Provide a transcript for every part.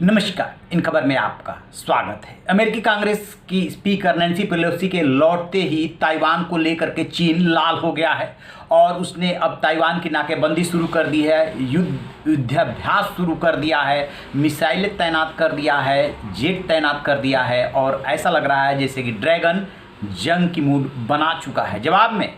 नमस्कार। इन खबर में आपका स्वागत है। अमेरिकी कांग्रेस की स्पीकर नैन्सी पेलोसी के लौटते ही ताइवान को लेकर के चीन लाल हो गया है और उसने अब ताइवान की नाकेबंदी शुरू कर दी है, युद्धाभ्यास शुरू कर दिया है, मिसाइलें तैनात कर दिया है, जेट तैनात कर दिया है और ऐसा लग रहा है जैसे कि ड्रैगन जंग की मूड बना चुका है। जवाब में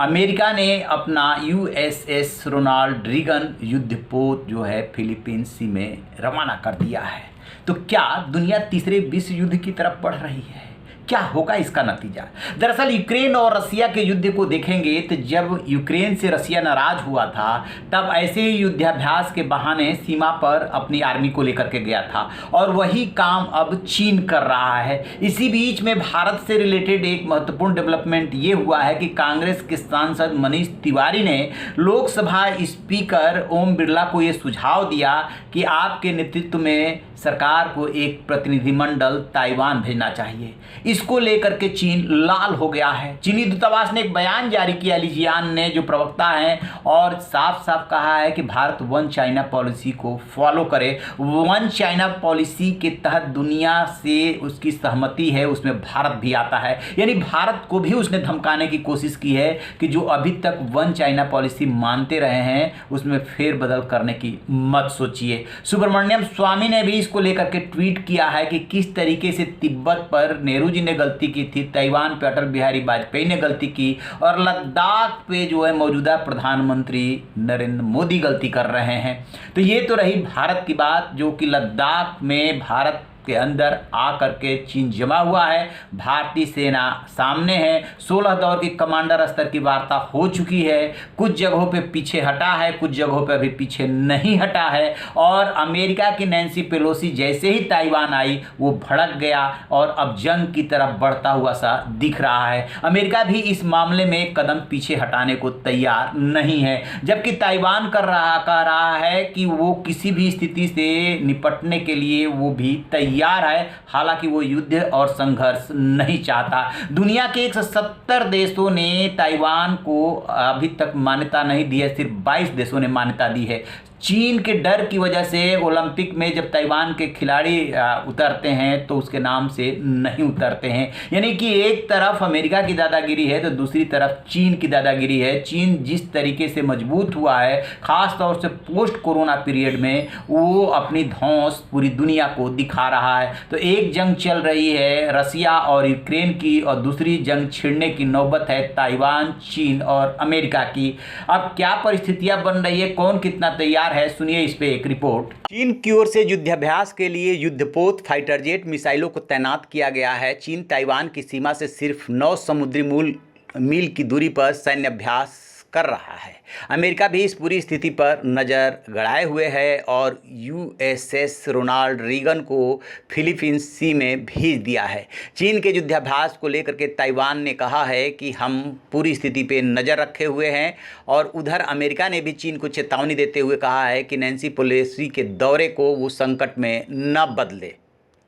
अमेरिका ने अपना यूएसएस रोनाल्ड रीगन युद्धपोत जो है फिलीपींस सी में रवाना कर दिया है। तो क्या दुनिया तीसरे विश्व युद्ध की तरफ बढ़ रही है? क्या होगा इसका नतीजा? दरअसल यूक्रेन और रसिया के युद्ध को देखेंगे तो जब यूक्रेन से रसिया नाराज हुआ था तब ऐसे ही युद्धाभ्यास के बहाने सीमा पर अपनी आर्मी को लेकर के गया था और वही काम अब चीन कर रहा है। इसी बीच में भारत से रिलेटेड एक महत्वपूर्ण डेवलपमेंट ये हुआ है कि कांग्रेस के सांसद मनीष तिवारी ने लोकसभा स्पीकर ओम बिरला को ये सुझाव दिया कि आपके नेतृत्व में सरकार को एक प्रतिनिधिमंडल ताइवान भेजना चाहिए। इसको लेकर के चीन लाल हो गया है। चीनी दूतावास ने एक बयान जारी किया, लीजियान ने जो प्रवक्ता हैं, और साफ साफ कहा है कि भारत वन चाइना पॉलिसी को फॉलो करे। वन चाइना पॉलिसी के तहत दुनिया से उसकी सहमति है, उसमें भारत भी आता है। यानी भारत को भी उसने धमकाने की कोशिश की है कि जो अभी तक वन चाइना पॉलिसी मानते रहे हैं उसमें फेरबदल करने की मत सोचिए। सुब्रमण्यम स्वामी ने भी इसको लेकर के ट्वीट किया है कि किस तरीके से तिब्बत पर नेहरू जी ने गलती की थी, ताइवान पे अटल बिहारी वाजपेयी ने गलती की और लद्दाख पे जो है मौजूदा प्रधानमंत्री नरेंद्र मोदी गलती कर रहे हैं। तो ये तो रही भारत की बात, जो कि लद्दाख में भारत के अंदर आकर के चीन जमा हुआ है। भारतीय सेना सामने है। 16 दौर की कमांडर स्तर की वार्ता हो चुकी है। कुछ जगहों पे पीछे हटा है, कुछ जगहों पे अभी पीछे नहीं हटा है। और अमेरिका की नैन्सी पेलोसी जैसे ही ताइवान आई वो भड़क गया और अब जंग की तरफ बढ़ता हुआ सा दिख रहा है। अमेरिका भी इस मामले में एक कदम पीछे हटाने को तैयार नहीं है, जबकि ताइवान कह रहा है कि वो किसी भी स्थिति से निपटने के लिए वो भी तैयार है। हालांकि वो युद्ध और संघर्ष नहीं चाहता। दुनिया के 170 देशों ने ताइवान को अभी तक मान्यता नहीं दी है, सिर्फ 22 देशों ने मान्यता दी है। चीन के डर की वजह से ओलंपिक में जब ताइवान के खिलाड़ी उतरते हैं तो उसके नाम से नहीं उतरते हैं। यानी कि एक तरफ अमेरिका की दादागिरी है तो दूसरी तरफ चीन की दादागिरी है। चीन जिस तरीके से मजबूत हुआ है, खास तौर से पोस्ट कोरोना पीरियड में, वो अपनी धौंस पूरी दुनिया को दिखा रहा है। तो एक जंग चल रही है रसिया और यूक्रेन की और दूसरी जंग छिड़ने की नौबत है ताइवान, चीन और अमेरिका की। अब क्या परिस्थितियां बन रही है, कौन कितना तैयार है, सुनिए इस पे एक रिपोर्ट। चीन की ओर से युद्धाभ्यास के लिए युद्धपोत, फाइटर जेट, मिसाइलों को तैनात किया गया है। चीन ताइवान की सीमा से सिर्फ 9 समुद्री मील की दूरी पर सैन्य अभ्यास कर रहा है। अमेरिका भी इस पूरी स्थिति पर नज़र गड़ाए हुए है और यूएसएस रोनाल्ड रीगन को फिलीपींस सी में भेज दिया है। चीन के युद्धाभ्यास को लेकर के ताइवान ने कहा है कि हम पूरी स्थिति पे नज़र रखे हुए हैं और उधर अमेरिका ने भी चीन को चेतावनी देते हुए कहा है कि नैन्सी पेलोसी के दौरे को वो संकट में न बदले।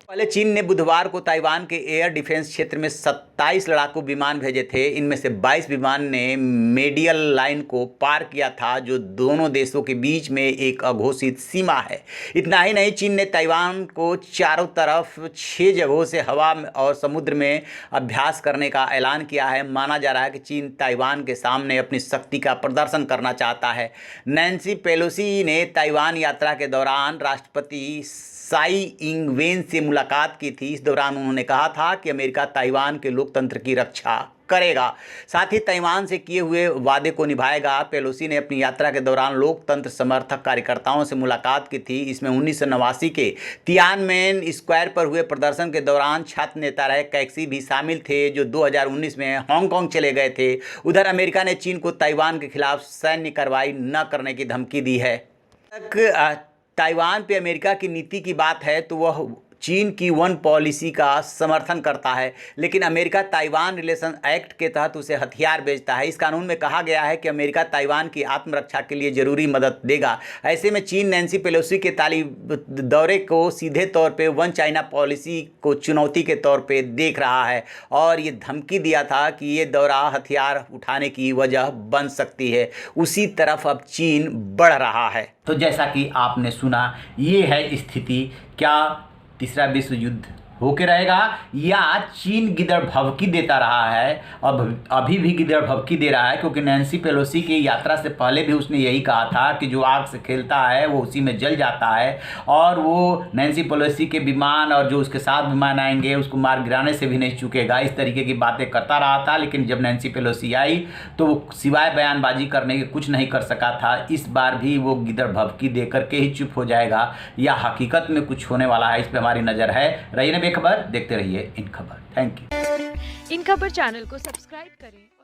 पहले चीन ने बुधवार को ताइवान के एयर डिफेंस क्षेत्र में 27 लड़ाकू विमान भेजे थे। इनमें से 22 विमान ने मेडियल लाइन को पार किया था, जो दोनों देशों के बीच में एक अघोषित सीमा है। इतना ही नहीं, चीन ने ताइवान को चारों तरफ 6 जगहों से हवा और समुद्र में अभ्यास करने का ऐलान किया है। माना जा रहा है कि चीन ताइवान के सामने अपनी शक्ति का प्रदर्शन करना चाहता है। नैन्सी पेलोसी ने ताइवान यात्रा के दौरान राष्ट्रपति साई इंग-वेन से मुलाकात की थी। इस दौरान उन्होंने कहा था कि अमेरिका ताइवान के लोकतंत्र की रक्षा करेगा, साथ ही ताइवान से किए हुए वादे को निभाएगा। पेलोसी ने अपनी यात्रा के दौरान लोकतंत्र समर्थक कार्यकर्ताओं से मुलाकात की थी। इसमें 1989 के तियानमेन स्क्वायर पर हुए प्रदर्शन के दौरान छात्र नेता रहे कैक्सी भी शामिल थे, जो 2019 में हांगकांग चले गए थे। उधर अमेरिका ने चीन को ताइवान के खिलाफ सैन्य कार्रवाई न करने की धमकी दी है। ताइवान पे अमेरिका की नीति की बात है तो वह चीन की वन पॉलिसी का समर्थन करता है, लेकिन अमेरिका ताइवान रिलेशन एक्ट के तहत उसे हथियार बेचता है। इस कानून में कहा गया है कि अमेरिका ताइवान की आत्मरक्षा के लिए जरूरी मदद देगा। ऐसे में चीन नैन्सी पेलोसी के दौरे को सीधे तौर पे वन चाइना पॉलिसी को चुनौती के तौर पे देख रहा है और ये धमकी दिया था कि ये दौरा हथियार उठाने की वजह बन सकती है। उसी तरफ अब चीन बढ़ रहा है। तो जैसा कि आपने सुना, ये है स्थिति। क्या तीसरा विश्व युद्ध होके रहेगा या चीन गिदड़ भभकी देता रहा है? अब अभी भी गिदड़ भभकी दे रहा है, क्योंकि नैन्सी पेलोसी की यात्रा से पहले भी उसने यही कहा था कि जो आग से खेलता है वो उसी में जल जाता है, और वो नैन्सी पेलोसी के विमान और जो उसके साथ विमान आएंगे उसको मार गिराने से भी नहीं चूकेगा। इस तरीके की बातें करता रहा था, लेकिन जब नैन्सी पेलोसी आई तो वो सिवाय बयानबाजी करने के कुछ नहीं कर सका था। इस बार भी वो गिदड़ भभकी दे करके ही चुप हो जाएगा या हकीकत में कुछ होने वाला है, इस पर हमारी नज़र है। रही खबर, देखते रहिए इन खबर। Thank you. इन खबर चैनल को सब्सक्राइब करें।